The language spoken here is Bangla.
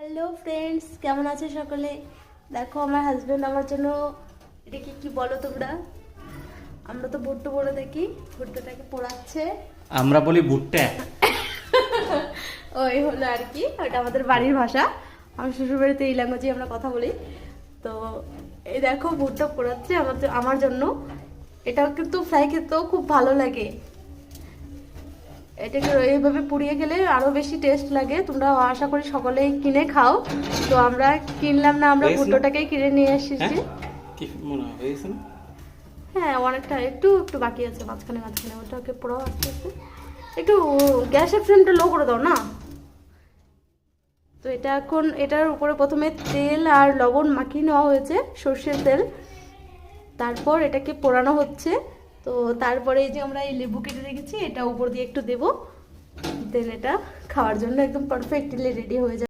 হ্যালো ফ্রেন্ডস, কেমন আছে সকলে? দেখো আমার হাজবেন্ড আমার জন্য এটাকে কি বলো তোমরা? আমরা তো ভুট্টো বড়ে দেখি, ভুট্টোটাকে পোড়াচ্ছে। আমরা বলি ভুট্টা। ওই হলো আর কি, ওটা আমাদের বাড়ির ভাষা। আমার শ্বশুর বাড়িতে এই ল্যাঙ্গুয়েজে আমরা কথা বলি। তো এই দেখো ভুট্টো পোড়াচ্ছে আমার জন্য। এটা কিন্তু ফ্রাই খেতেও খুব ভালো লাগে। এটাকে এইভাবে পুড়িয়ে গেলে আরো বেশি টেস্ট লাগে। তোমরা আশা করি সকলেই কিনে খাও। তো আমরা কিনলাম না, আমরা হয়েছে না? ভুট্টোটাকেই কিনে নিয়ে এসেছি। কি মনে হয় হয়েছে না? হ্যাঁ, অনেকটা একটু একটু বাকি আছে, মাঝখানে মাঝখানে ওটাকে পোড়াও আস্তে আস্তে। একটু গ্যাসের ফ্লেমটা লো করে দাও না। তো এটা এখন এটার উপরে প্রথমে তেল আর লবণ মাখিয়ে নেওয়া হয়েছে, সর্ষের তেল। তারপর এটাকে পোড়ানো হচ্ছে। তো তারপরে এই যে আমরা এই লেবু কেটে রেখেছি, এটা উপর দিয়ে একটু দেবো। দেন এটা খাওয়ার জন্য একদম পারফেক্টলি রেডি হয়ে যাবে।